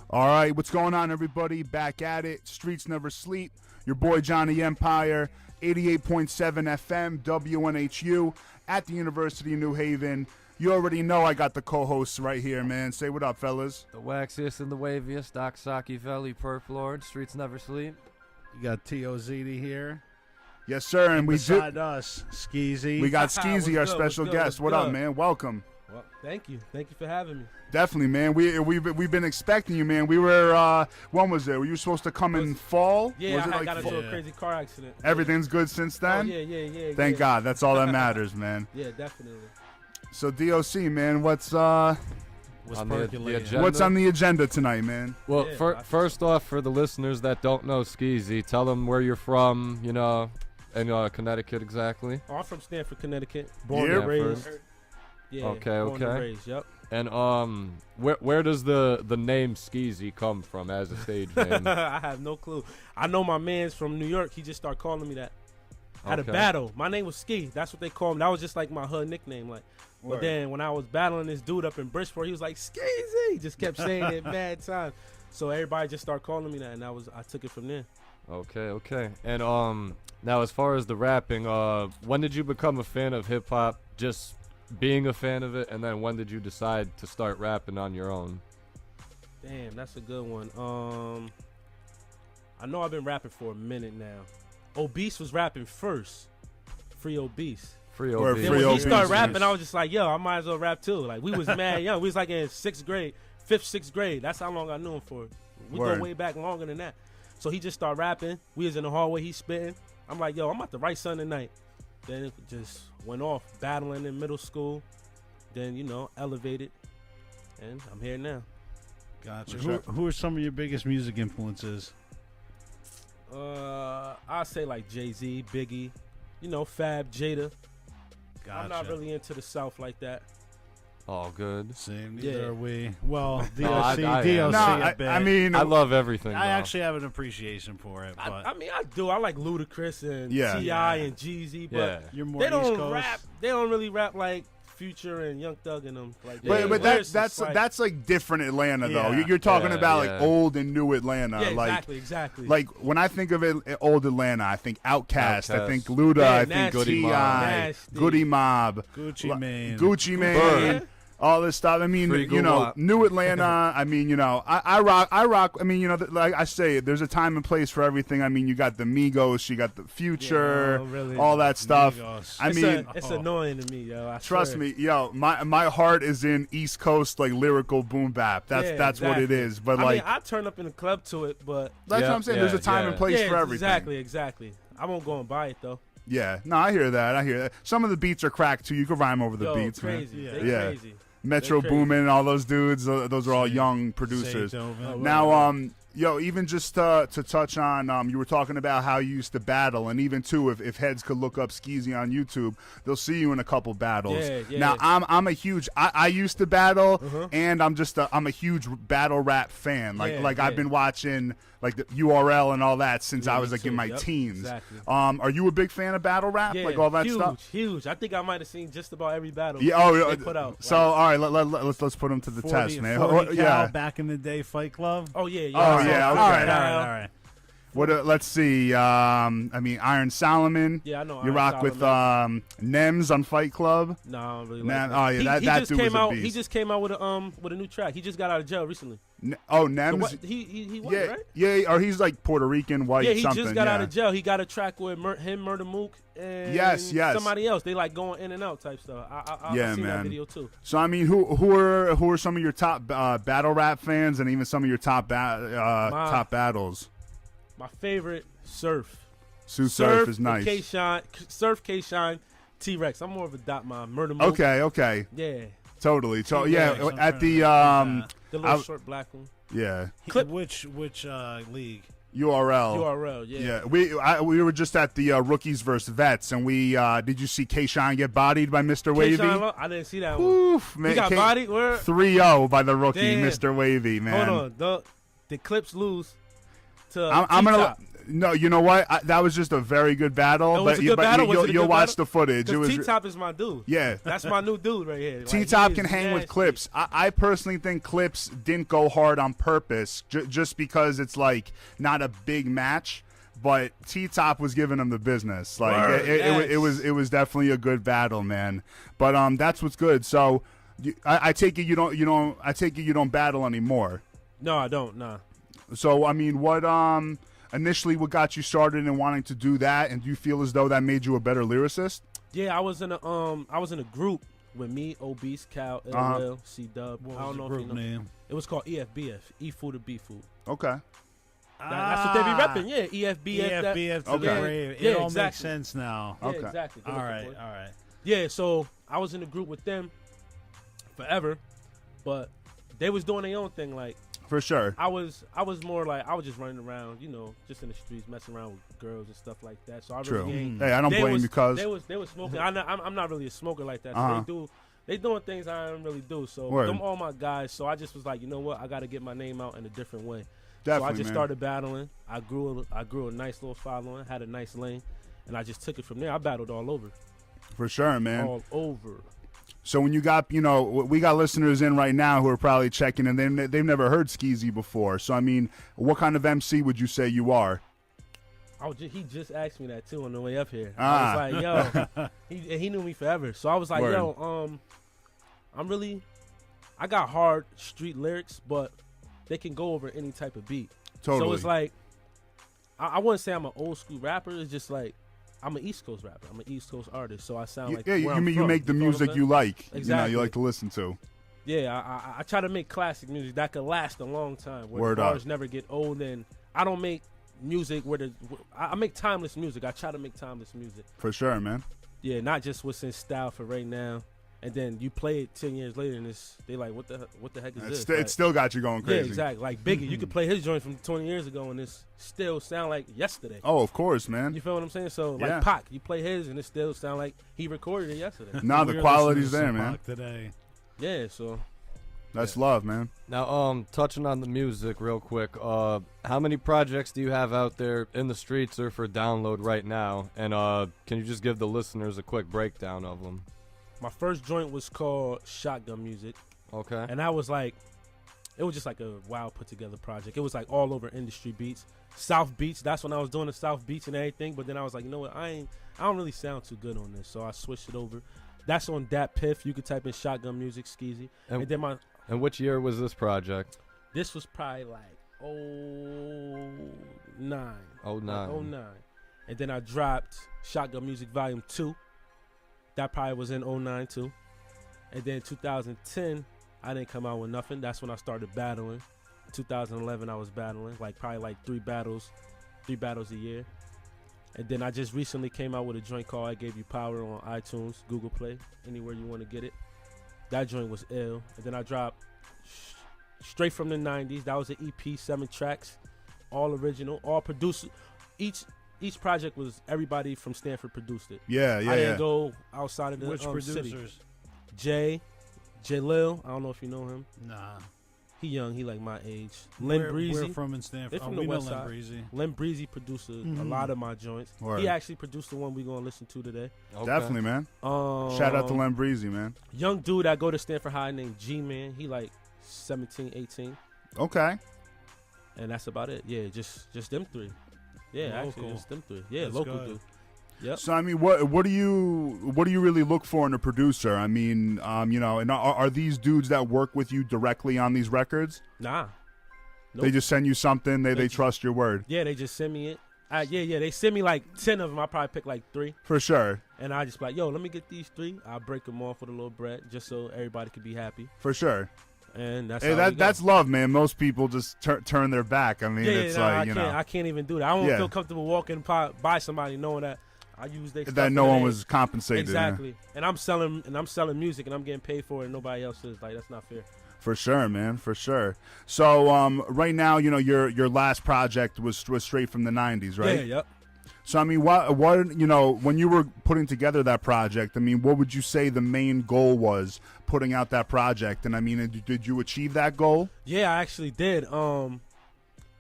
All right, what's going on, everybody? Back at it. Streets never sleep. Your boy Johnny Empire, 88.7 FM, WNHU, at the University of New Haven. You already know I got the co-hosts right here, man. Say what up, fellas. The waxiest and the waviest, Doc Saki Valley, Perf Lord, Streets never sleep. You got T.O.Z.D. here. Yes, sir. And beside us, Skeezy. We got Skeezy, our special guest. What up, man? Welcome. Well, thank you. Thank you for having me. Definitely, man. We've been expecting you, man. We were when was it? Were you supposed to come in fall? Yeah, was I got into a crazy car accident. Everything's good since then? Oh, yeah. Thank God. That's all that matters, man. Yeah, definitely. So DOC, man, what's on the agenda? What's on the agenda tonight, man? Well, first off, for the listeners that don't know Skeezy, tell them where you're from, and Connecticut exactly. Oh, I'm from Stamford, Connecticut. Born and raised. Yeah, okay. Born and raised, yep. And where does the name Skeezy come from as a stage name? I have no clue. I know my man's from New York. He just started calling me that. I had a battle. My name was Ski. That's what they call me. That was just like my hood nickname. But then when I was battling this dude up in Bridgeport, he was like, Skeezy. He just kept saying it mad time. So everybody just started calling me that, and I took it from there. Okay. And now as far as the rapping, when did you become a fan of hip hop? Just being a fan of it, and then when did you decide to start rapping on your own? Damn, that's a good one. I know I've been rapping for a minute now. Obese was rapping first. Free Obese. Free Obese. Then when he started rapping, I was just like, yo, I might as well rap too. Like, we was mad young. We was like in 5th, 6th grade. That's how long I knew him for. We go way back longer than that. So he just started rapping. We was in the hallway. He spitting. I'm like, yo, I'm about to write something tonight. Then it just went off. Battling in middle school. Then, elevated. And I'm here now. Gotcha. Who are some of your biggest music influences? I'd say like Jay-Z, Biggie, Fab, Jada. Gotcha. I'm not really into the South like that. All good. Same, neither are we. Well, DOC a bit. I mean, I love everything. I actually have an appreciation for it. But I do. I like Ludacris and T.I. and Jeezy, but you're more they East don't Coast. rap. They don't really rap like Future and Young Thug and them. Like, but that's like different Atlanta though. You're talking about like old and new Atlanta. Yeah, exactly. Like when I think of it, old Atlanta, I think Outkast, I think Luda, I think T.I., Goody Mob, Gucci Mane. All this stuff. I mean, new Atlanta. I mean, I rock. I mean, like I say, there's a time and place for everything. I mean, you got the Migos, you got the Future, all that stuff. Migos. I mean, it's annoying to me, yo. Trust me, yo. My heart is in East Coast like lyrical boom bap. That's what it is. But I mean, I turn up in the club to it, but that's what I'm saying. There's a time and place for everything. Exactly. I won't go and buy it though. Yeah, no, I hear that. Some of the beats are cracked too. You can rhyme over the beats, crazy. man. Crazy. Metro Boomin and all those dudes, those are all young producers. Now, even just to touch on, you were talking about how you used to battle, and even too, if heads could look up Skeezy on YouTube, they'll see you in a couple battles. Now, I'm a huge, I used to battle, and I'm a huge battle rap fan. Like I've been watching like the URL and all that since I was like in my teens. Exactly. Are you a big fan of battle rap? Like all that stuff? Huge. I think I might have seen just about every battle. Yeah. They put out. So all right, let's put them to the test, man. 40 Cal back in the day, Fight Club. Oh yeah. Oh yeah. Okay. All right. What? Let's see. I mean, Iron Solomon. Yeah, I know. You rock with Nems on Fight Club. No, I don't really like that. Oh yeah, that dude was a beast. He just came out with a new track. He just got out of jail recently. Nems. He was, right? Yeah, or he's like Puerto Rican, white. Yeah, he something. just got out of jail. He got a track with him, Murder Mook, and somebody else. They like going in and out type stuff. I seen that video too. So I mean, who are some of your top battle rap fans, and even some of your top top battles? My favorite, Surf. Surf is nice. K-Shine, T-Rex. I'm more of a dot mob. Murder Mook. Okay. Yeah. Totry. So yeah, at the the little short black one. Yeah. Clip. Which league? URL. Yeah. We were just at the rookies versus vets, and we did you see K-Shine get bodied by Mr. Wavy? I didn't see that one. Oof, man. He got bodied. 3-0 by the rookie, Damn. Mr. Wavy, man. Hold on. The Clips lose to I'm gonna No, you know what? That was just a very good battle. It was a good battle? You'll watch the footage. It was T-Top is my dude. Yeah. That's my new dude right here. Like, T-Top can hang with Clips. I personally think Clips didn't go hard on purpose just because it's like not a big match. But T-Top was giving him the business. Like it was definitely a good battle, man. But that's what's good. So I take it you don't battle anymore. No, I don't. Nah. So I mean, what initially what got you started in wanting to do that, and do you feel as though that made you a better lyricist? Yeah, I was in a group with me, Obese, Cal, LL, C-Dub. I don't know if you know. Name? It was called EFBF, E Food to B Food. Okay. That's what they be repping, yeah. EFBF. EFBF to the grave. It all makes sense now. Yeah, okay. Exactly. All right. Yeah, so I was in a group with them forever, but they was doing their own thing. Like, for sure. I was more like I was just running around, just in the streets, messing around with girls and stuff like that. So I really Hey, I don't blame you because they was smoking. I'm not really a smoker like that. So they doing things I don't really do. So them all my guys. So I just was like, you know what? I got to get my name out in a different way. Definitely, so I just started battling. I grew a nice little following, had a nice lane, and I just took it from there. I battled all over. For sure, man. All over. So when you got, we got listeners in right now who are probably checking, and they've never heard Skeezy before. So, I mean, what kind of MC would you say you are? He just asked me that, too, on the way up here. I was like, yo, he knew me forever. So I was like, yo, I got hard street lyrics, but they can go over any type of beat. Totally. So it's like, I wouldn't say I'm an old school rapper. It's just like, I'm an East Coast rapper. I'm an East Coast artist, so I sound like you make the music you like. Exactly. You like to listen to. Yeah, I try to make classic music that could last a long time. Where Word the bars up. never get old, and I don't make music I make timeless music. I try to make timeless music. For sure, man. Yeah, not just what's in style for right now. And then you play it 10 years later, and they like, what the heck is this? It still got you going crazy. Yeah, exactly. Like Biggie, you could play his joint from 20 years ago, and it still sound like yesterday. Oh, of course, man. You feel what I'm saying? So, like Pac, you play his, and it still sound like he recorded it yesterday. Nah, the quality's there, man. Today. Yeah, so. That's love, man. Now, touching on the music real quick, how many projects do you have out there in the streets or for download right now? And can you just give the listeners a quick breakdown of them? My first joint was called Shotgun Music. Okay. And that was like, it was just like a wild put together project. It was like all over industry beats. South beats, that's when I was doing the South beats and everything. But then I was like, you know what, I don't really sound too good on this. So I switched it over. That's on Dat Piff. You could type in Shotgun Music, Skeezy. And which year was this project? This was probably like 09. 09. And then I dropped Shotgun Music Volume 2. That probably was in 09 too. And then 2010, I didn't come out with nothing. That's when I started battling. 2011, I was battling, probably three battles a year. And then I just recently came out with a joint called I Gave You Power on iTunes, Google Play, anywhere you want to get it. That joint was ill. And then I dropped straight from the 90s. That was an EP, 7 tracks, all original, all produced. Each project was everybody from Stanford produced it. Yeah. I didn't go outside of the Which producers? City. J Lil. I don't know if you know him. Nah. He young. He like my age. Len Breezy. We're from in Stanford. They from the we West know Side. Len Breezy. Len Breezy produced a lot of my joints. Word. He actually produced the one we're going to listen to today. Okay. Definitely, man. Shout out to Len Breezy, man. Young dude that go to Stanford High named G-Man. He like 17, 18. Okay. And that's about it. Yeah, just them three. Yeah, Local. actually, just them three. Yeah, That's local good. dude. Yep. So I mean, what do you really look for in a producer? I mean, and are these dudes that work with you directly on these records? Nah. Nope. They just send you something. They trust your word. Yeah, they just send me it. Yeah. They send me like 10 of them. I probably pick like 3. For sure. And I just be like, yo, let me get these 3. I'll break them off with a little bread just so everybody could be happy. For sure. And that's that's love, man. Most people just turn their back. I mean, I can't even do that. I don't feel comfortable walking by somebody knowing that I use their stuff that no one was compensated. Exactly. And I'm selling music and I'm getting paid for it and nobody else is. Like, that's not fair. For sure, man. For sure. So right now, your last project was straight from the 90s, right? Yeah, yep. So I mean, what when you were putting together that project, I mean, what would you say the main goal was putting out that project? And I mean, did you achieve that goal? Yeah, I actually did. I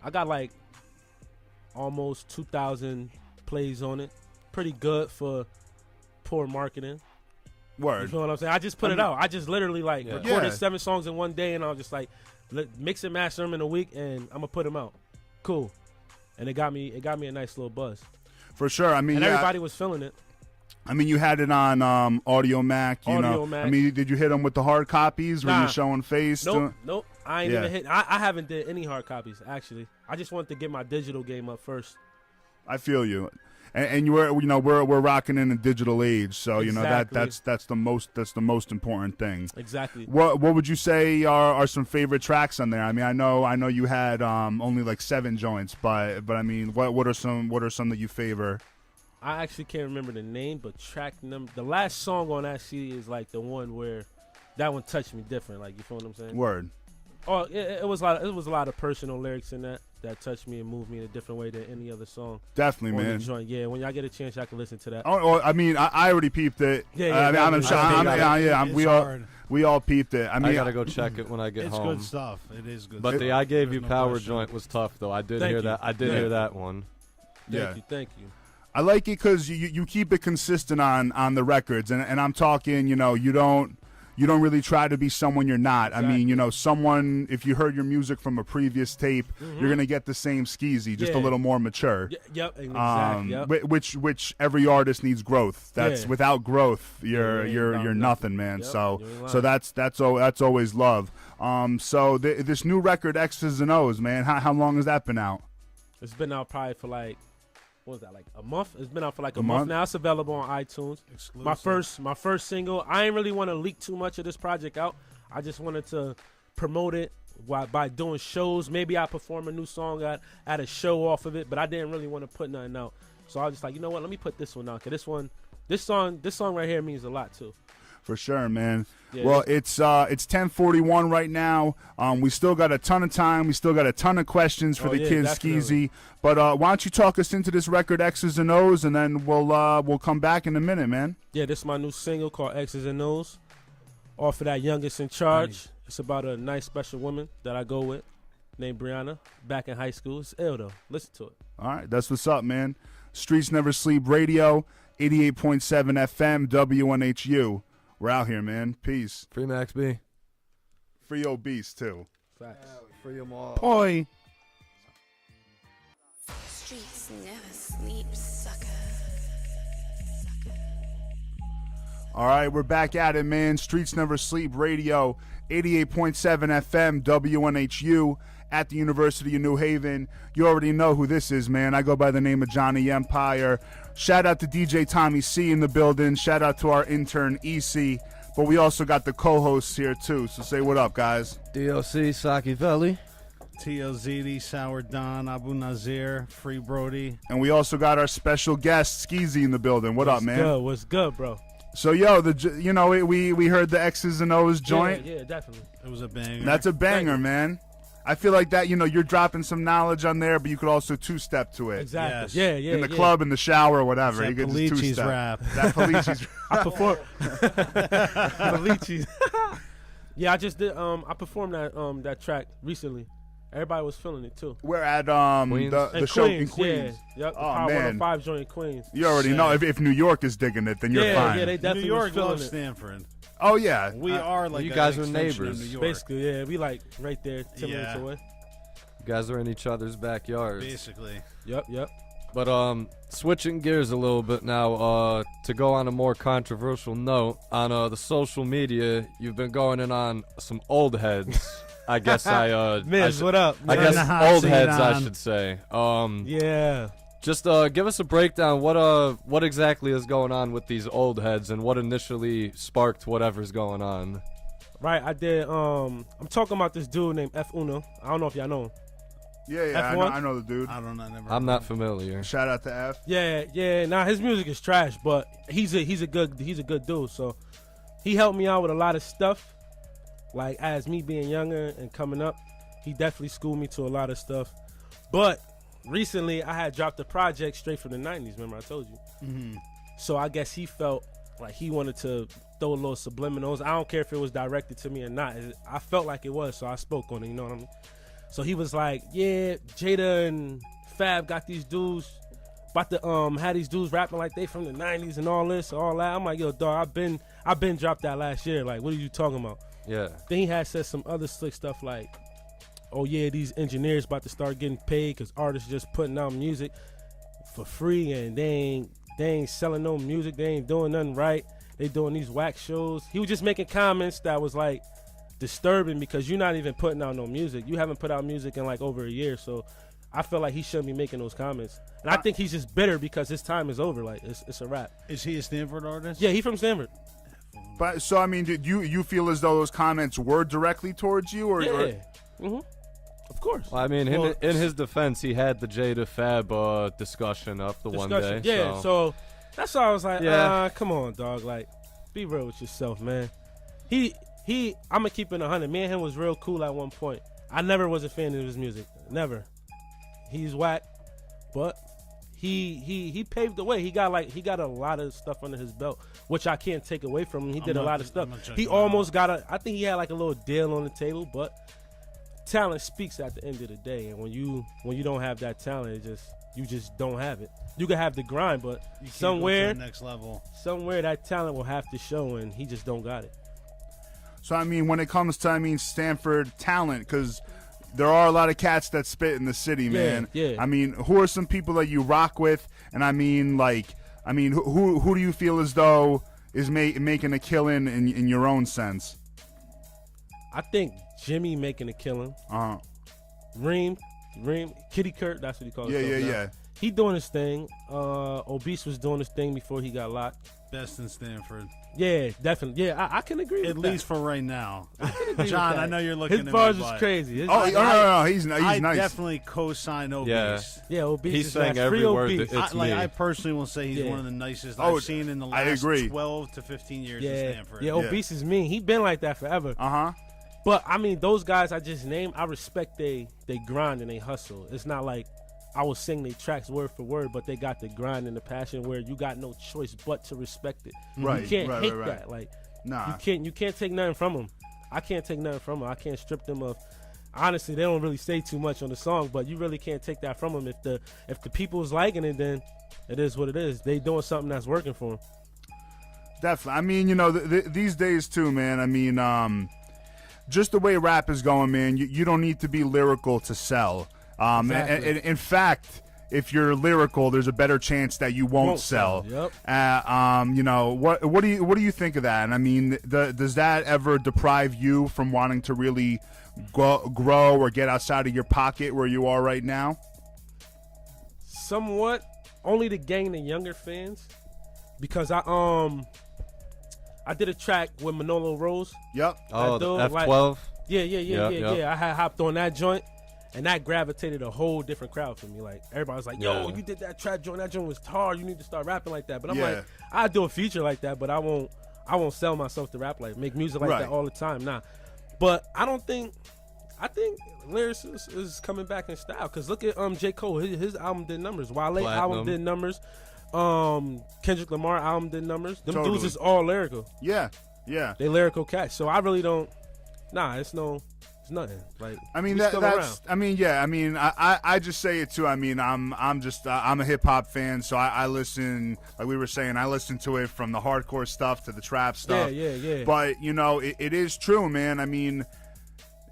got like almost 2,000 plays on it. Pretty good for poor marketing. Word. You feel what I'm saying? I just put it out. I just literally recorded 7 songs in one day, and I was just like, mix and master them in a week, and I'm gonna put them out. Cool. And it got me a nice little buzz. For sure. I mean, and everybody was feeling it. I mean, you had it on Audio Mac. Mac. I mean, did you hit them with the hard copies? Were you showing face? Nope. I ain't even hit. I haven't did any hard copies actually. I just wanted to get my digital game up first. I feel you. And we're rocking in a digital age, so Exactly. that's the most important thing. Exactly. What would you say are some favorite tracks on there? I mean, I know you had only like 7 joints, but I mean, what are some that you favor? I actually can't remember the name, but track number, the last song on that CD is like the one where that one touched me different. Like, you feel what I'm saying? Word. Oh, it was a lot of personal lyrics in that touched me and moved me in a different way than any other song. Definitely, man. Joint. Yeah, when y'all get a chance, y'all can listen to that. Oh, I mean, I already peeped it. We all peeped it. I mean, I gotta go check it when I get home. It's good stuff. It is good. But stuff. the I Gave You There's no Power question. joint was tough, though. I did Thank hear you. that. I did hear that one. Thank you. I like it because you keep it consistent on the records, and I'm talking, you don't really try to be someone you're not. Exactly. I mean, someone, if you heard your music from a previous tape, you're gonna get the same Skeezy, just a little more mature. Yep, exactly. Yep. Which every artist needs growth. That's without growth, you're nothing, man. Yep, So that's always love. So this new record, X's and O's, man. How long has that been out? It's been out probably for like, what was that, like a month? It's been out for like a month now. It's available on iTunes. Exclusive. My first single. I ain't really want to leak too much of this project out. I just wanted to promote it by doing shows. Maybe I perform a new song at a show off of it, but I didn't really want to put nothing out. So I was just like, you know what? Let me put this one out. Cause this song right here means a lot too. For sure, man. Yeah, well, it's 10:41 right now. We still got a ton of time. We still got a ton of questions for the kids, definitely. Skeezy. But why don't you talk us into this record, X's and O's, and then we'll come back in a minute, man. Yeah, this is my new single called X's and O's. Off of that Youngest in Charge. Nice. It's about a nice special woman that I go with, named Brianna. Back in high school. It's ill though. Listen to it. All right, that's what's up, man. Streets Never Sleep Radio, 88.7 FM, WNHU. We're out here, man. Peace. Free Max B. Free Obese, too. Facts. Free them all. Boy. Streets never sleep, sucker. All right, we're back at it, man. Streets Never Sleep Radio, 88.7 FM, WNHU, at the University of New Haven. You already know who this is, man. I go by the name of Johnny Empire. Shout out to DJ Tommy C in the building. Shout out to our intern, EC. But we also got the co-hosts here, too. So say what up, guys. DLC, Saki Veli. TLZD, Sour Don, Abu Nazir, Free Brody. And we also got our special guest, Skeezy, in the building. What up, man? What's good, bro? So, yo, we heard the X's and O's joint. Yeah, definitely. It was a banger. That's a banger, man. I feel like that, you're dropping some knowledge on there, but you could also two-step to it. Exactly. Yes. Yeah. In the club, in the shower, whatever. That You could just Polichi's two-step. rap. That Polichi's I perform. Lychees. Yeah, I just did. I performed that track recently. Everybody was feeling it too. We're at Queens. the show in Queens. Yeah. Yep. Oh, Power man. 105 joint in Queens. You already know if New York is digging it, then you're fine. Yeah, they New definitely York was feeling loves it. Stanford. Oh yeah, We are like you an guys are extension neighbors. of New York. Basically, yeah, we like right there, 10 minutes Yeah. away. You guys are in each other's backyards. Basically. Yep. But switching gears a little bit now, to go on a more controversial note, on the social media, you've been going in on some old heads. I guess Miz, what up? I man? guess the hot old seat heads, I on. should say. Yeah. Just give us a breakdown. What exactly is going on with these old heads, and what initially sparked whatever's going on? Right, I did. I'm talking about this dude named F Uno. I don't know if y'all know him. yeah. F1? I know the dude. I don't know. Never I'm heard not of familiar. Shout out to F. Yeah. Nah, his music is trash, but he's a good dude. So he helped me out with a lot of stuff. Like as me being younger and coming up, he definitely schooled me to a lot of stuff. But recently, I had dropped a project straight from the '90s. Remember, I told you. Mm-hmm. So I guess he felt like he wanted to throw a little subliminals. I don't care if it was directed to me or not. I felt like it was, so I spoke on it. You know what I mean? So he was like, "Yeah, Jada and Fab got these dudes about to had these dudes rapping like they from the 90s and all this, all that. I'm like, yo, dog, I've been dropped that last year. Like, what are you talking about? Yeah. Then he had said some other slick stuff like, oh yeah, these engineers about to start getting paid because artists just putting out music for free and they ain't selling no music. They ain't doing nothing right. They doing these whack shows. He was just making comments that was like disturbing because you're not even putting out no music. You haven't put out music in like over a year. So I feel like he shouldn't be making those comments. And I think he's just bitter because his time is over. Like, it's a wrap. Is he a Stanford artist? Yeah, he from Stanford. But so I mean, did you feel as though those comments were directly towards you, or? Yeah. Mm-hmm. Of course. Well, I mean, in his defense, he had the Jada Fab discussion up the one day. Yeah, so that's why I was like, come on, dog. Like, be real with yourself, man. I'm going to keep it 100. Me and him was real cool at one point. I never was a fan of his music. Never. He's whack, but he paved the way. He got a lot of stuff under his belt, which I can't take away from him. He did a lot of stuff. He almost got I think he had like a little deal on the table, but talent speaks at the end of the day. And when you don't have that talent, you just don't have it. You can have the grind, but You can't somewhere go to the next level. somewhere that talent will have to show, and he just don't got it. So I mean, when it comes to Stanford talent, because there are a lot of cats that spit in the city, man. Yeah. I mean, who are some people that you rock with? And I mean, who do you feel as though is making a killing in your own sense? I think Jimmy making a killing. Reem, Kitty Kurt, that's what he calls himself now. Yeah. He doing his thing. Obese was doing his thing before he got locked. Best in Stanford. Yeah, definitely. Yeah, I can agree with At that. least for right now. I can agree John, with that. I know you're looking his at bars me, is but crazy. His- No, he's I nice. definitely co-sign Obese. yeah, Obese He's is saying nice. every Free word Obese. that- It's me. I personally will say he's Yeah. one of the nicest Oh, I've seen in the I last agree. 12 to 15 years yeah, in Stanford. yeah, Obese is mean. He been like that forever. But I mean, those guys I just named, I respect they grind and they hustle. It's not like I will sing their tracks word for word, but they got the grind and the passion where you got no choice but to respect it. Right, You can't right, hate right. that. Like, Nah. you can't take nothing from them. I can't take nothing from them. I can't strip them of. Honestly, they don't really say too much on the song, but you really can't take that from them. If the people's liking it, then it is what it is. They doing something that's working for them. Definitely. I mean, these days too, man. I mean, just the way rap is going, man. You don't need to be lyrical to sell. Exactly. And in fact, if you're lyrical, there's a better chance that you won't sell. Yep. What do you think of that? And I mean, does that ever deprive you from wanting to really grow or get outside of your pocket where you are right now? Somewhat, only to gain the younger fans, because I did a track with Manolo Rose. Yep. Oh, the dude, F12. Yeah. I had hopped on that joint, and that gravitated a whole different crowd for me. Like, everybody was like, yo, you did that trap joint. That joint was hard. You need to start rapping like that. But I'm like, I'd do a feature like that, but I won't sell myself to rap make music like that all the time. Nah. But I think lyrics is coming back in style. Because look at J. Cole. His album did numbers. Wale album did numbers. Kendrick Lamar album did numbers. Them dudes is all lyrical. Yeah. They lyrical cats. So I really don't. Nah, it's nothing. Like, I mean, that's. Around. I mean, yeah. I mean, I just say it too. I mean, I'm a hip hop fan, so I listen. Like we were saying, I listen to it from the hardcore stuff to the trap stuff. Yeah. But it is true, man. I mean,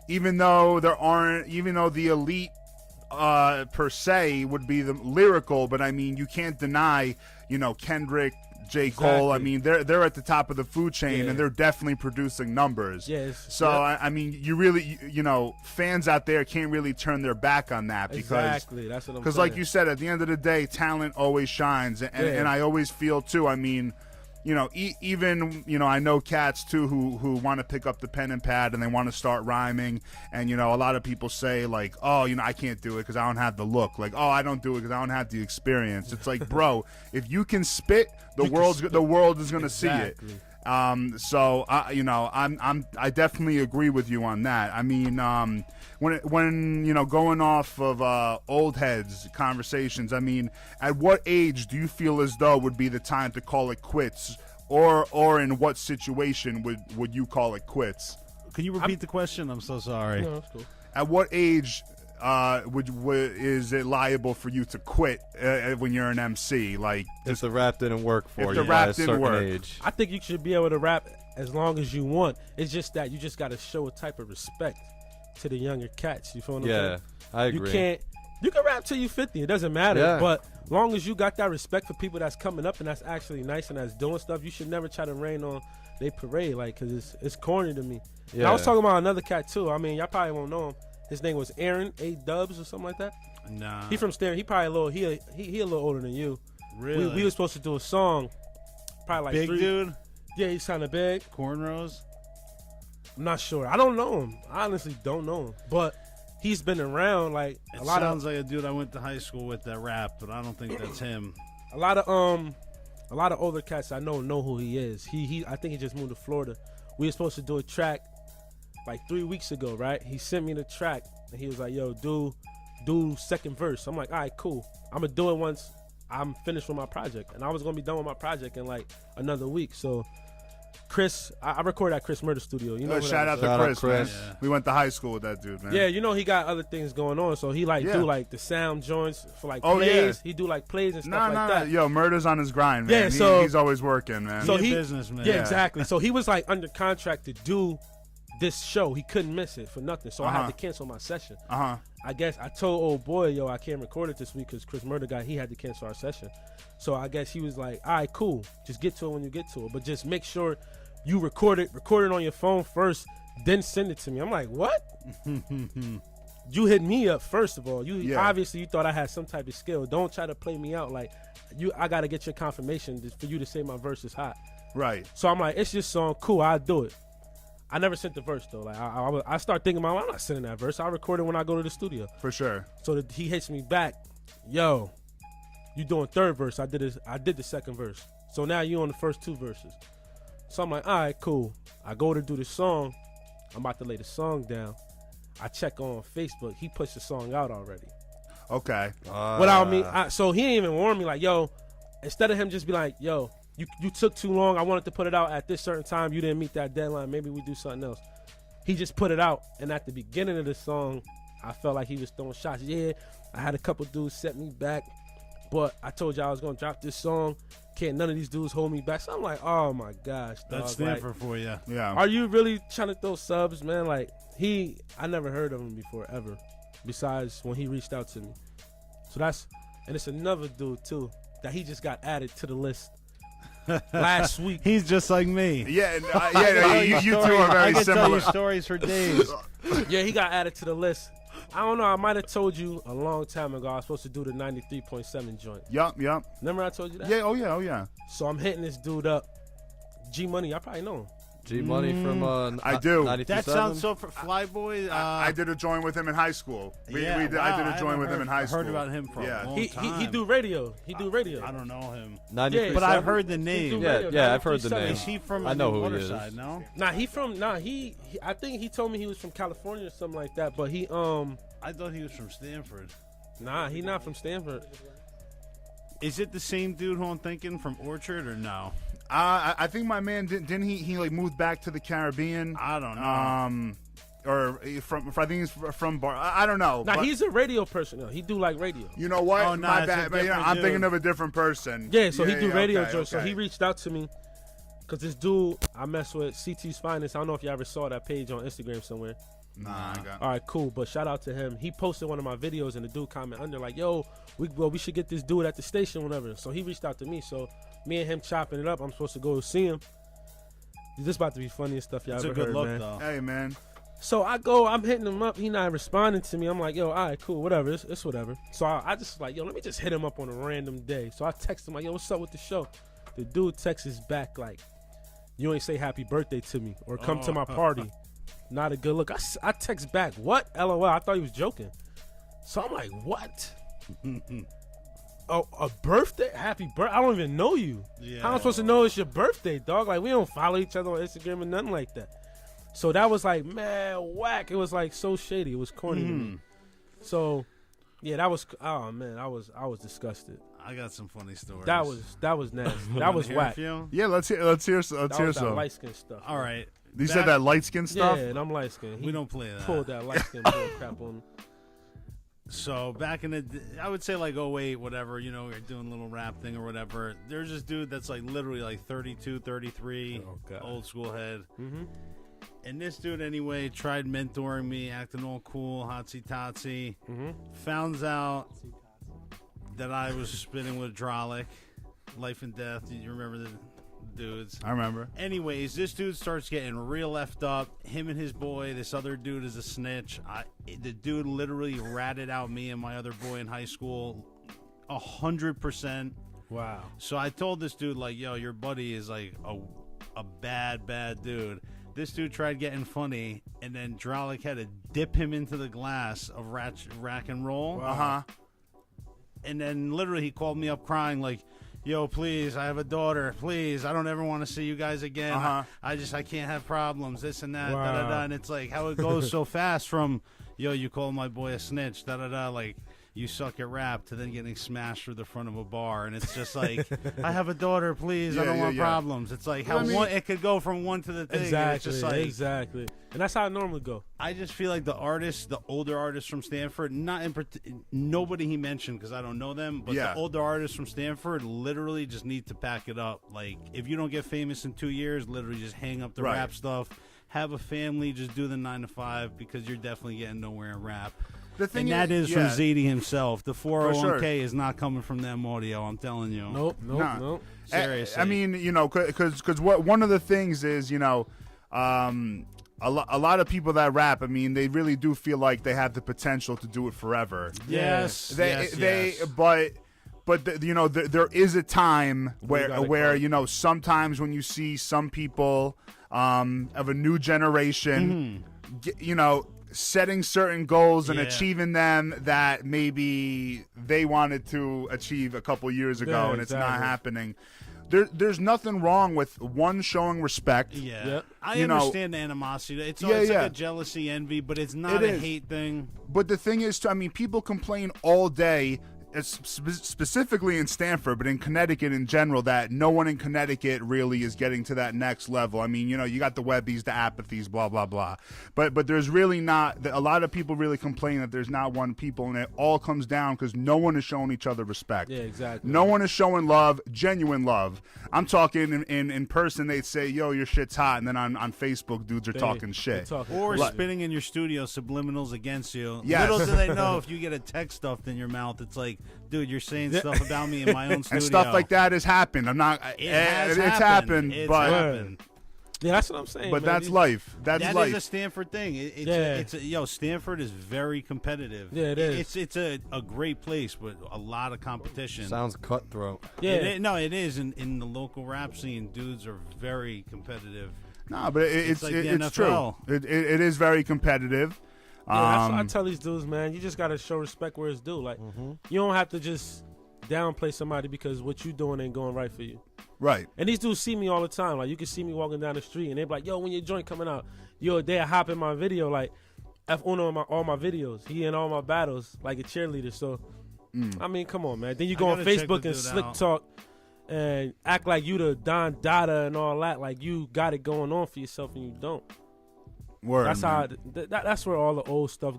even though the elite per se would be the lyrical, but I mean, you can't deny, Kendrick, J. Cole. I mean, they're at the top of the food chain, and they're definitely producing numbers. Yes. So I mean, you really, fans out there can't really turn their back on that because exactly. That's what I'm saying. Because, like you said, at the end of the day, talent always shines, and I always feel too. I mean, even I know cats too who want to pick up the pen and pad and they want to start rhyming, and a lot of people say like, oh, I can't do it because I don't have the look. Like, oh, I don't do it because I don't have the experience. It's like, bro, if you can spit, the world is gonna see it. So I definitely agree with you on that. I mean, when going off of old heads conversations, I mean, at what age do you feel as though would be the time to call it quits, or in what situation would you call it quits? Can you repeat the question? I'm so sorry. No, that's cool. At what age is it liable for you to quit when you're an MC? Like, if the rap didn't work for you the by rap a didn't certain work. age. I think you should be able to rap as long as you want. It's just that you just got to show a type of respect to the younger cats. You feel what I'm saying? Yeah, I agree. You can rap till you 50. It doesn't matter. Yeah. But long as you got that respect for people that's coming up and that's actually nice and that's doing stuff, you should never try to rain on they parade, like, because it's corny to me. Yeah. And I was talking about another cat, too. I mean, y'all probably won't know him. His name was Aaron A. Dubs or something like that. Nah. He from Stanford. He probably a little, he a little older than you. Really? We were supposed to do a song. Probably like Big 3. dude? Yeah, he's kind of big. Cornrows? I'm not sure. I don't know him. I honestly don't know him. But he's been around, like, It sounds like a dude I went to high school with that rap, but I don't think that's him. A lot of older cats I know who he is. I think he just moved to Florida. We were supposed to do a track like 3 weeks ago, right? He sent me the track and he was like, "Yo, do second verse." I'm like, "All right, cool. I'm gonna do it once I'm finished with my project." And I was gonna be done with my project in like another week. So Chris, I recorded at Chris Murder Studio. You know, shout out to Shout out Chris, Chris. man. Yeah. We went to high school with that dude, man. yeah, you know he got other things going on, so he Yeah. do like the sound joints for like Oh, plays. yeah. He do like plays and stuff Nah, like that. Yo, Murder's on his grind, man. Yeah, so- he's always working, man. So He a he- businessman. Yeah, Yeah. exactly. So he was like under contract to do this show. He couldn't miss it for nothing. So I had to cancel my session. I guess I told old boy, yo, I can't record it this week because Chris Murder he had to cancel our session. So I guess he was like, all right, cool. Just get to it when you get to it. But just make sure you record it on your phone first, then send it to me. I'm like, what? You hit me up first of all. Obviously you thought I had some type of skill. Don't try to play me out like I gotta get your confirmation for you to say my verse is hot. Right. So I'm like, it's your song, cool, I'll do it. I never sent the verse though. Like I start thinking, I'm not sending that verse. I'll record it when I go to the studio. For sure. So he hits me back, yo, you doing third verse? I did the second verse. So now you on the first 2 verses. So I'm like, all right, cool. I go to do the song. I'm about to lay the song down. I check on Facebook. He pushed the song out already. Okay. Without me, so he didn't even warn me. Like, yo, instead of him just be like, yo, you took too long. I wanted to put it out at this certain time. You didn't meet that deadline. Maybe we do something else. He just put it out. And at the beginning of the song, I felt like he was throwing shots. Yeah, I had a couple dudes set me back. But I told y'all I was going to drop this song. Can't none of these dudes hold me back. So I'm like, oh, my gosh. Dog. That's Stanford for you. Yeah. Are you really trying to throw subs, man? Like, I never heard of him before, ever. Besides when he reached out to me. So and it's another dude, too, that he just got added to the list last week. He's just like me. Yeah, you two are I very can tell similar. you stories for days. Yeah, he got added to the list. I don't know. I might have told you a long time ago I was supposed to do the 93.7 joint. Yup. Remember I told you that? Yeah, oh yeah. So I'm hitting this dude up. G Money, I probably know him. G Money from I do. 92.7? That sounds so for Flyboy. I did a joint with him in high school. I did a joint with him in high school. Heard about him for a long time. He do radio. He do radio. I don't know him, 93.7? but I've heard the He name. do radio, Yeah, I've heard the 93.7. name. Is he from I know who he Waterside? is. No, He I think he told me he was from California or something like that. But he I thought he was from Stanford. he not from Stanford. Is it the same dude who I'm thinking from Orchard or no? I think my man didn't he like moved back to the Caribbean? I don't know. Or I think he's from Bar. I don't know. Nah, but he's a radio person. He do like radio. you know what? Oh, nah, my it's a bad. But, different I'm dude. thinking of a different person. Yeah, so he do radio okay, joints. So okay. he reached out to me because this dude I mess with, CT's Finest. I don't know if you ever saw that page on Instagram somewhere. Nah, I got. All right, cool. But shout out to him. He posted one of my videos and the dude comment under like, yo, we should get this dude at the station whenever. So he reached out to me. So me and him chopping it up. I'm supposed to go see him. This about to be funniest stuff y'all It's ever a good heard, look man. though. Hey man. So I'm hitting him up. He not responding to me. I'm like, yo, all right, cool, whatever. It's whatever. So I just like, yo, let me just hit him up on a random day. So I text him like, yo, what's up with the show? The dude texts us back like, you ain't say happy birthday to me or come to my party. Not a good look. I text back, what? LOL. I thought he was joking. So I'm like, what? Oh, a birthday? Happy birthday? I don't even know you. Yeah. How am I supposed to know it's your birthday, dog? Like, we don't follow each other on Instagram or nothing like that. So that was like, man, whack. It was like so shady. It was corny to me. So, yeah, that was, oh man, I was disgusted. I got some funny stories. That was nasty. That was Hear a whack. few? Yeah, let's hear That was that some. light skin stuff. All right. You said that light skin stuff. Yeah, and I'm light skin. We don't play that. Pulled that light skin bull crap on me. So back in the, I would say like 08, whatever, you know, we were doing a little rap thing or whatever. There's this dude that's like literally like 32, 33, old school head. Mm-hmm. And this dude anyway tried mentoring me, acting all cool, hotsy-totsy. Mm-hmm. Found out that I was spinning with Drolic, Life and Death. You remember the dudes? I remember. Anyways, this dude starts getting real effed up. Him and his boy, this other dude is a snitch. The dude literally ratted out me and my other boy in high school 100%. Wow. So I told this dude, like, yo, your buddy is like a bad dude. This dude tried getting funny, and then Drolic had to dip him into the glass of rack and roll. Uh-huh. And then literally he called me up crying like, yo, please, I have a daughter. Please, I don't ever want to see you guys again. I can't have problems, this and that, da-da-da. And it's like how it goes so fast from, yo, you call my boy a snitch, da-da-da, like, you suck at rap, to then getting smashed through the front of a bar. And it's just like, I have a daughter, please, I don't want problems. It's like how it could go from one to the thing. Exactly, it's just like, exactly. And that's how it normally go. I just feel like the artists, the older artists from Stanford, nobody he mentioned because I don't know them, but the older artists from Stanford literally just need to pack it up. Like, if you don't get famous in 2 years, literally just hang up the rap stuff, have a family, just do the 9 to 5 because you're definitely getting nowhere in rap. The thing and that is from Zadie himself. The 401k is not coming from them audio, I'm telling you. Nope. Seriously. I mean, you know, because one of the things is, you know, a lot of people that rap, I mean, they really do feel like they have the potential to do it forever. Yes. But you know, there is a time where you know, sometimes when you see some people of a new generation, you know, setting certain goals and achieving them that maybe they wanted to achieve a couple years ago, and it's not happening. There's nothing wrong with one showing respect. Yeah, I understand the animosity. It's like a jealousy, envy, but it's not a hate thing. But the thing is, I mean, people complain all day, specifically in Stanford, but in Connecticut in general, that no one in Connecticut really is getting to that next level. I mean, you know, you got the Webbies, the Apathies, blah, blah, blah. But there's really not, a lot of people really complain that there's not one people, and it all comes down because no one is showing each other respect. Yeah, exactly. No one is showing love, genuine love. I'm talking in person, they'd say, yo, your shit's hot, and then on Facebook, dudes are talking shit. Or spinning in your studio subliminals against you. Yes. Little do they know, if you get a text stuffed in your mouth, it's like, dude, you're saying stuff about me in my own studio. And stuff like that has happened. I'm not. It's happened. Yeah, that's what I'm saying. But man. that's life. That is a Stanford thing. Stanford is very competitive. Yeah, it is. It's a great place with a lot of competition. Sounds cutthroat. Yeah, it is. In the local rap scene, dudes are very competitive. No, but it's like it's true. It is very competitive. Yeah, that's what I tell these dudes, man. You just gotta show respect where it's due. Like, you don't have to just downplay somebody because what you doing ain't going right for you. Right. And these dudes see me all the time. Like, you can see me walking down the street, and they be like, "Yo, when your joint coming out?" Yo, they hop in my video, like F1 on all my videos. He in all my battles, like a cheerleader. So, I mean, come on, man. Then you go on Facebook and slick talk and act like you the Don Dada and all that. Like, you got it going on for yourself, and you don't. Word, that's how. That's where all the old stuff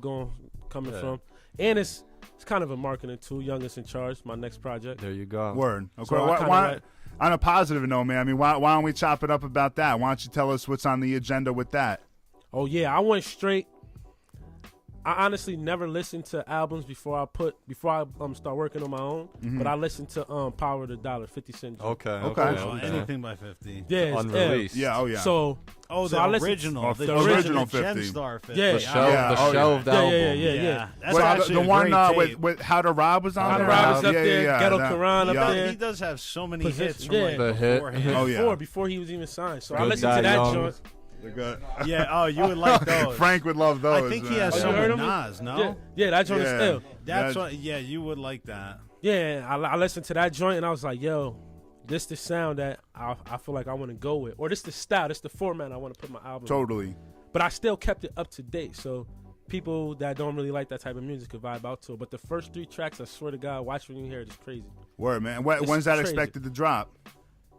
coming from, and it's kind of a marketing tool. Youngest in Charge, my next project. There you go. Word. Okay. So why, on a positive note, man. I mean, why don't we chop it up about that? Why don't you tell us what's on the agenda with that? Oh yeah, I went straight. I honestly never listened to albums before I start working on my own. But I listened to Power of the Dollar, 50 Cent. Okay. Anything by 50. Yeah, unreleased. Yeah. Oh yeah. So the original, the original 50. Gemstar 50. Yeah. The shelved album. Yeah. That's actually the one great with How to Rob was on How to there. Rob was up there. Yeah, Ghetto Quran up there. He does have so many hits from The hit. beforehand. Before he was even signed. So Good I listened to Die that Young. joint. Yeah, oh, you would like those. Frank would love those. I think he has Oh, some you heard with him? Nas, no? Yeah, that joint is still. That's what. Yeah, you would like that. Yeah, I listened to that joint and I was like, yo, this the sound that I feel like I want to go with. Or this the style, this the format I want to put my album in. Totally. But I still kept it up to date. So people that don't really like that type of music could vibe out to it. But the first 3 tracks, I swear to God, watch when you hear it, it's crazy. Word, man. When's that crazy. Expected to drop?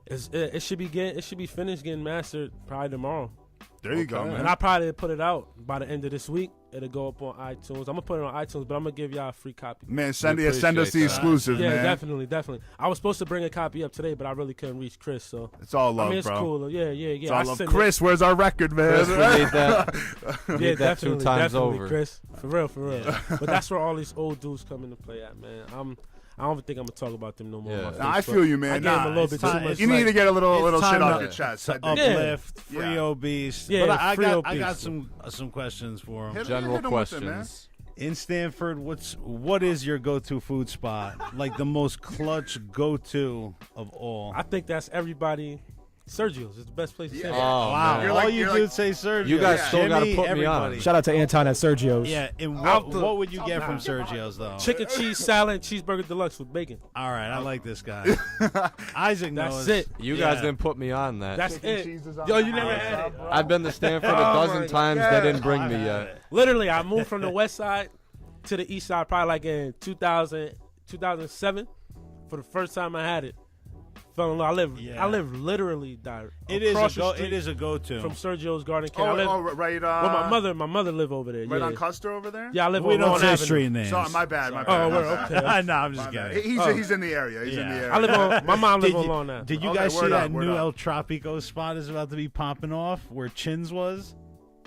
It should be finished getting mastered probably tomorrow. There you go, man. And I probably put it out by the end of this week. It'll go up on iTunes. I'm gonna put it on iTunes, but I'm gonna give y'all a free copy. Man, send us the exclusive, yeah, man. definitely. I was supposed to bring a copy up today, but I really couldn't reach Chris. So it's all love, I mean, it's bro. cool. Yeah. It's all love. Chris, where's our record, man? Chris, we need that. Yeah, definitely, 2 times over. Chris. For real. But that's where all these old dudes come into play at, man. I don't think I'm gonna talk about them no more. Yeah. I feel you, man. I gave him a little bit too much. You need to get a little shit off to- your chest. To uplift, free obese. Yeah, but I got obese. some questions for him. General questions. In Stanford, what is your go-to food spot? Like the most clutch go-to of all? I think that's everybody. Sergio's is the best place to say. Oh, wow! man. All you dudes say Sergio. You guys still gotta Jimmy, put me everybody. on. Shout out to Anton at Sergio's. Yeah, and what would you get from Sergio's though? Chicken cheese salad, cheeseburger deluxe with bacon. All right, I like this guy. Isaac knows. That's it. You guys didn't put me on that. That's it. Yo, you never had it. I've been to Stanford a dozen times. They didn't bring me yet. Literally, I moved from the west side to the east side probably like in 2007. For the first time I had it. Fell in love. I live literally It is a go-to from Sergio's Garden King. I live right. well, my mother live over there. Right yeah. on Custer over there. Yeah, I live We on don't Lawn say Avenue. street names. Sorry, my bad. Oh, we're okay. No, I'm just kidding. He's in the area. He's in the area. I live on. My mom live on Lawn Avenue. Did you Okay, guys see word that up, word new up. El Tropico spot is about to be popping off where Chins was?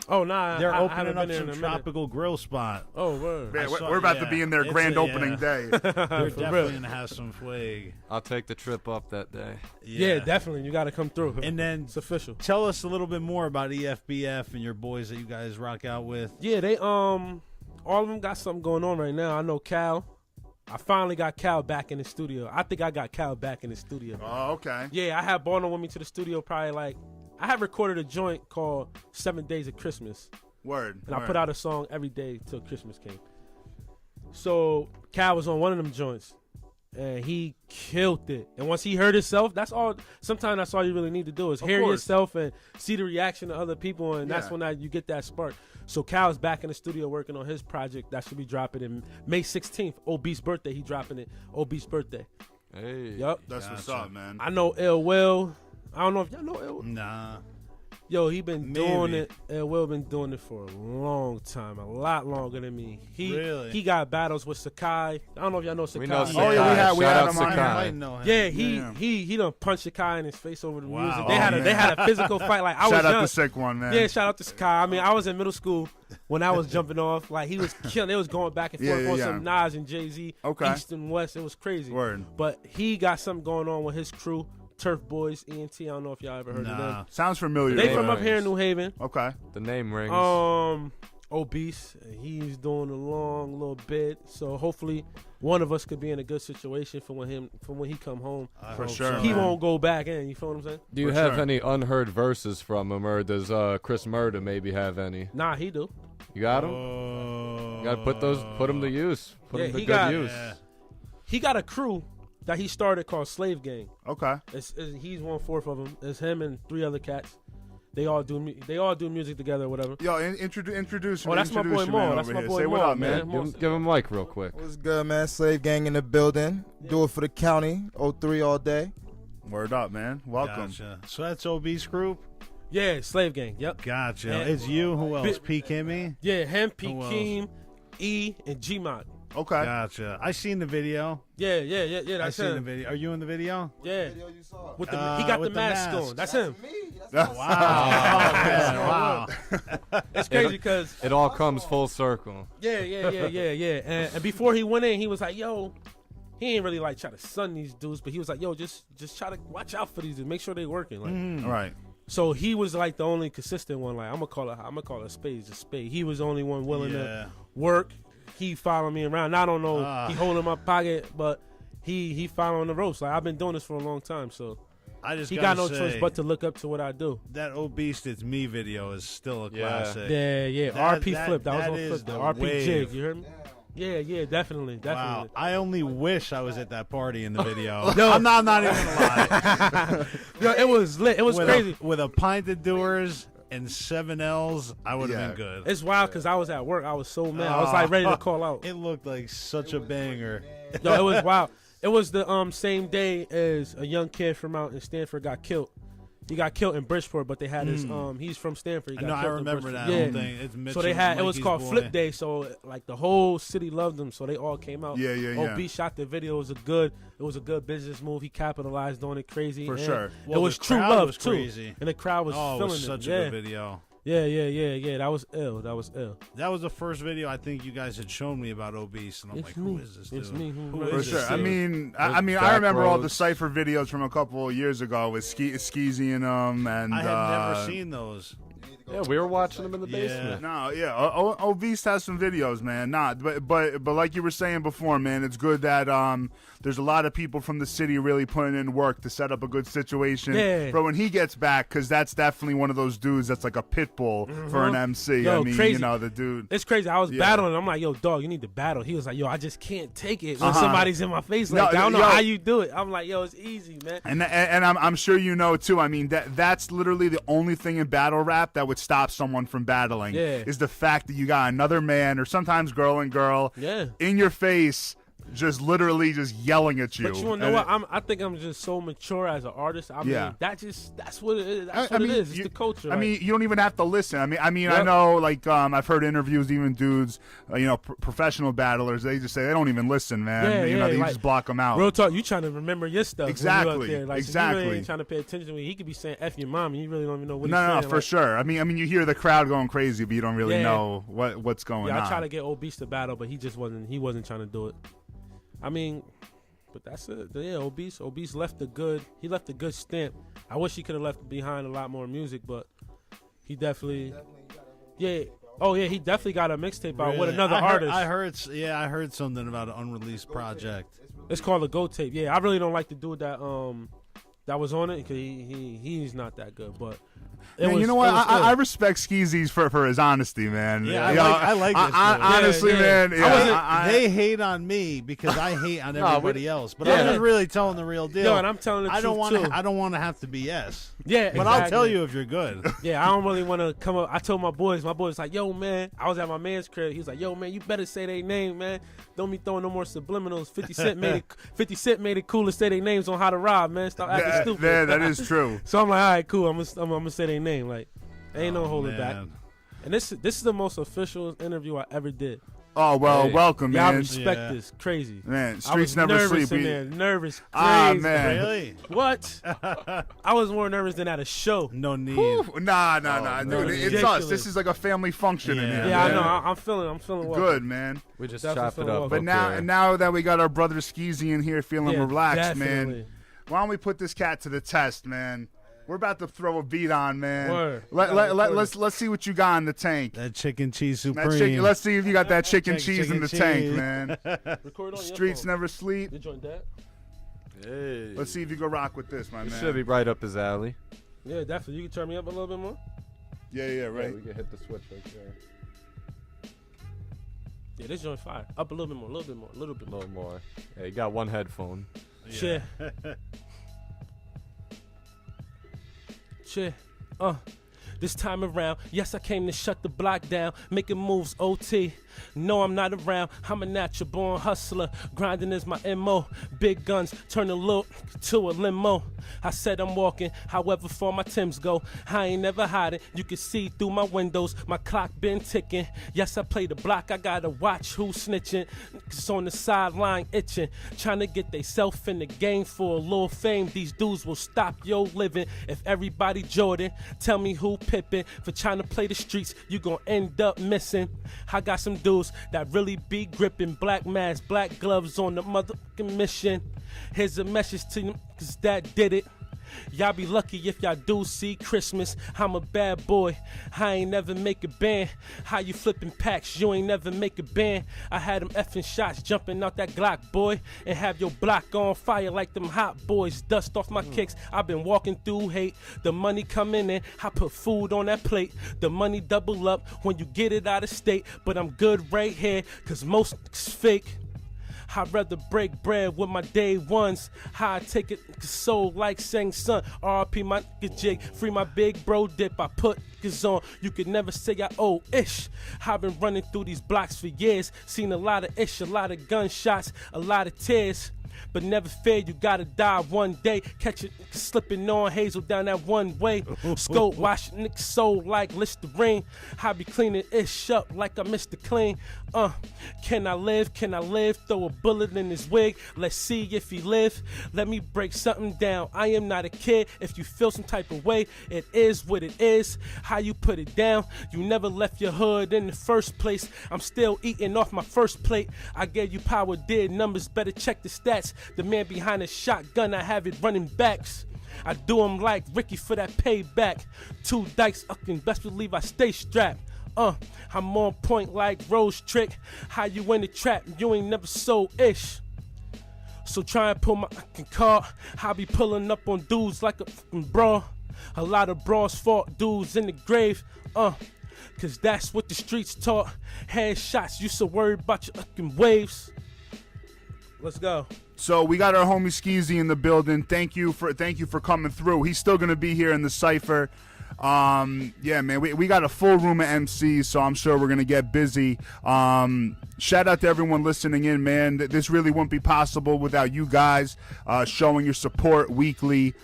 Oh, nah. They're I opening haven't up been there some in a minute. tropical grill spot. Oh, word. Man, saw- we're about to yeah, be in their it's grand a- opening yeah. day. They're For definitely real. going to have some swag. I'll take the trip up that day. Yeah, definitely. You got to come through. And then It's official. tell us a little bit more about EFBF and your boys that you guys rock out with. Yeah, they all of them got something going on right now. I know Cal. I finally got Cal back in the studio. I think I got Cal back in the studio. Oh, okay. Yeah, I had Barno with me to the studio probably like I had recorded a joint called 7 Days of Christmas. Word. And I put out a song every day till Christmas came. So Cal was on one of them joints. And he killed it. And once he heard himself, sometimes that's all you really need to do is hear yourself and see the reaction of other people. And that's when you get that spark. So Cal's back in the studio working on his project. That should be dropping in May 16th. Obese birthday. He dropping it. Obese birthday. Hey. Yup. That's what's up, man. I know Ill Will. I don't know if y'all know Ill Will. Nah. Yo, he been doing Maybe. it. Ill Will been doing it for a long time, a lot longer than me. Really? He got battles with Sakai. I don't know if y'all know Sakai. We know Sakai. Oh, yeah, we Shout had out him on Sakai. I might know him. Yeah, Damn. he done punched Sakai in his face over the Wow. music. Oh, They had a physical fight. Like I was Shout out young. to Sick One, man. Yeah, shout out to Sakai. I mean, I was in middle school when I was jumping off. Like he was killing. They was going back and forth on some Nas and Jay-Z, Okay. East and West. It was crazy. Word. But he got something going on with his crew, Turf Boys, ENT. I don't know if y'all ever heard of them. Sounds familiar. They Name from up rings. here in New Haven. Okay. The name rings. Obese. He's doing a long little bit. So hopefully one of us could be in a good situation for when he come home. For sure. He man. won't go back in. You feel what I'm saying? Do you for have sure. any unheard verses from him, or does Chris Murda maybe have any? Nah, he do. You got him? Oh. You gotta put them to use. Put Yeah, them to he good got- use. Yeah. He got a crew that he started called Slave Gang. Okay. He's 1/4 of them. It's him and 3 other cats. They all do music together or whatever. Yo, introduce me. Oh, that's my introduce boy your man Maul. That's over my here. boy Say what Maul, up, man. man. Give him mic real quick. What's good, man? Slave Gang in the building. Do it for the county. 03 all day. Word up, man. Welcome. Gotcha. So that's Obese Group? Yeah, Slave Gang. Yep. Gotcha. And- It's you. Who else? Bit- P. Kimmy? Yeah, him, P. Who else? Keem, E, and G Mod. Okay. Gotcha. I seen the video. Yeah. I That's seen the him. video. Are you in the video? Yeah. you saw. With he got with the the mask mask. on. That's him. Wow. Wow. It's crazy because It all comes full circle. yeah. And before he went in, he was like, "Yo." He ain't really like try to sun these dudes, but he was like, "Yo, just try to watch out for these dudes. Make sure they working." Like, All right. so he was like the only consistent one. Like I'm gonna call it a spade, a spade. He was the only one willing to work. He following me around. I don't know. He holding my pocket, but he following the ropes. Like I've been doing this for a long time, so I just he gotta got no say, choice but to look up to what I do. that Obese It's Me video is still a Yeah. classic. Yeah. That- RP that- flip. That was that on is flip. Though. the RP wave. jig. You heard me? Yeah. Definitely. Wow. I only wish I was at that party in the video. Yo. I'm not even gonna lie. Yo, it was lit. It was with crazy. with a pint of Doers and 7 L's, I would have Yeah. been good. It's wild because I was at work. I was so mad. I was like ready to call out. It looked like such a banger. Yo, it was wild. It was the same day as a young kid from out in Stanford got killed. He got killed in Bridgeport, but they had his he's from Stanford. He got I killed remember in that Bridgeport. whole thing. It's Mitchell, so they had it was Mikey's called boy. Flip Day. So like the whole city loved him. So they all came out. Yeah. OB shot the video. It was a good business move. He capitalized on it crazy. For and sure. Well, it was the true crowd love was too, crazy. and the crowd was Oh, it feeling was such it. a good video. Yeah. That was ill. That was the first video I think you guys had shown me about Obese, and I'm like, who is this dude? It's me. Who Who is is For this sure. dude? I remember all the roads. Cypher videos from a couple of years ago with Skeezy and and I had never seen those. Yeah, we were watching them in the basement. No, yeah, Obese has some videos, man. But like you were saying before, man, it's good that there's a lot of people from the city really putting in work to set up a good situation for when he gets back, because that's definitely one of those dudes that's like a pit bull for an MC. Yo, I mean, crazy. you know, the dude. It's crazy. I was battling. I'm like, yo, dog, you need to battle. He was like, yo, I just can't take it when somebody's in my face like that. I don't know how you do it. I'm like, yo, it's easy, man. And I'm sure you know too. I mean, that's literally the only thing in battle rap that would stop someone from battling is the fact that you got another man, or sometimes girl and girl, in your face, just literally just yelling at you. But you know what? I think I'm just so mature as an artist. I mean, that's what it is. That's what it is. It's the culture. I mean, you don't even have to listen. I mean, I know, like, I've heard interviews, even dudes, professional battlers, they just say they don't even listen, man. They like, just block them out. Real talk, you trying to remember your stuff. Exactly. When you out there. Like, exactly. So you really ain't trying to pay attention to me. He could be saying F your mom, and you really don't even know what he's saying. No, for sure. I mean, you hear the crowd going crazy, but you don't really know what's going on. Yeah, I try to get Obese to battle, but he wasn't trying to do it. I mean, but that's it. Yeah, Obese left a good stamp. I wish he could have left behind a lot more music, but he definitely he definitely got a mixtape out with another artist. I heard something about an unreleased project. It's called a Go Tape. Yeah, I really don't like the dude that was on it, because he's not that good, but. You know what? I respect Skeezy for his honesty, man. Yeah, I like this. Honestly, man. They hate on me because I hate on everybody else, but I'm just really telling the real deal. Yo, and I'm telling the truth too. I don't want to have to BS. Yeah, but I'll tell you if you're good. Yeah, I don't really want to come up. I told my boys like, yo, man. I was at my man's crib. He was like, yo, man, you better say their name, man. Don't be throwing no more subliminals. 50 Cent made it cool to say their names on How to Rob, man. Stop acting stupid. Yeah, that is true. So I'm like, all right, cool. I'm gonna say their name. Like, ain't no holding back. And this is the most official interview I ever did. Oh, well, welcome, man. I respect this. Crazy. Man, streets never sleep. Nervous. Crazy. Ah, man. Really? What? I was more nervous than at a show. No need. Nah, dude. It's ridiculous. us. This is like a family function in here. Yeah, man. I know. I'm feeling well. Good, man. We just Definitely chopped it up. But now that we got our brother Skeezy in here feeling relaxed, definitely. man, why don't we put this cat to the test, man? We're about to throw a beat on, man. Word. Let's see what you got in the tank. That chicken cheese supreme. Let's see if you got that chicken cheese in the tank, cheese. man. Record on your Streets phone. never sleep. You joined that? Hey. Let's see if you can rock with this, my man. Should be right up his alley. Yeah, definitely. You can turn me up a little bit more. Yeah, right. Yeah, we can hit the switch right there. Yeah, this joint fire. Up a little bit more. A little more. Yeah, you got one headphone. Shit. This time around, yes, I came to shut the block down, making moves OT. No, I'm not around. I'm a natural born hustler. Grinding is my MO. Big guns turn a look to a limo. I said I'm walking, however far my Timbs go. I ain't never hiding. You can see through my windows. My clock been ticking. Yes, I play the block. I gotta watch who's snitching. Niggas on the sideline itching, trying to get they self in the game for a little fame. These dudes will stop your living. If everybody Jordan, tell me who Pippin. For trying to play the streets, you gon' end up missing. I got some dudes that really be gripping. Black masks, black gloves on the motherfucking mission. Here's a message to them, cause that did it. Y'all be lucky if y'all do see Christmas. I'm a bad boy, I ain't never make a band. How you flipping packs, you ain't never make a band. I had them effing shots jumping out that Glock, boy. And have your block on fire like them hot boys. Dust off my kicks, I've been walking through hate. The money coming in, I put food on that plate. The money double up when you get it out of state. But I'm good right here, cause most is fake. I'd rather break bread with my day ones. How I take it so like Sang Sun. RP my nigga jig, free my big bro dip. I put niggas on. You could never say I owe ish. I've been running through these blocks for years. Seen a lot of ish, a lot of gunshots, a lot of tears. but never fear, you gotta die one day. Catch it slipping on Hazel down that one way. Scope wash niggas soul like Listerine. I be cleaning ish up like I Mr. Clean. Can I live? Can I live? Throw a bullet in his wig. Let's see if he live. Let me break something down. I am not a kid. If you feel some type of way, it is what it is. How you put it down? You never left your hood in the first place. I'm still eating off my first plate. I gave you power, did numbers. Better check the stats. The man behind the shotgun, I have it running backs. I do him like Ricky for that payback. 2 dikes, best believe I stay strapped. I'm on point like Rose Trick. How you in the trap? You ain't never so ish. So try and pull my car. I be pulling up on dudes like a bra. A lot of bras fought dudes in the grave. Cause that's what the streets taught. Headshots, you so worried about your waves. Let's go. So we got our homie Skeezy in the building. Thank you for coming through. He's still gonna be here in the cypher. Yeah, man, we got a full room of MCs, so I'm sure we're gonna get busy. Shout out to everyone listening in, man. This really wouldn't be possible without you guys showing your support weekly.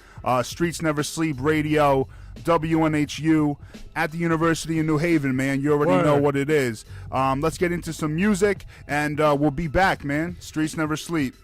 Streets Never Sleep Radio, WNHU at the University of New Haven, man. You already know what it is. Let's get into some music, and we'll be back, man. Streets Never Sleep.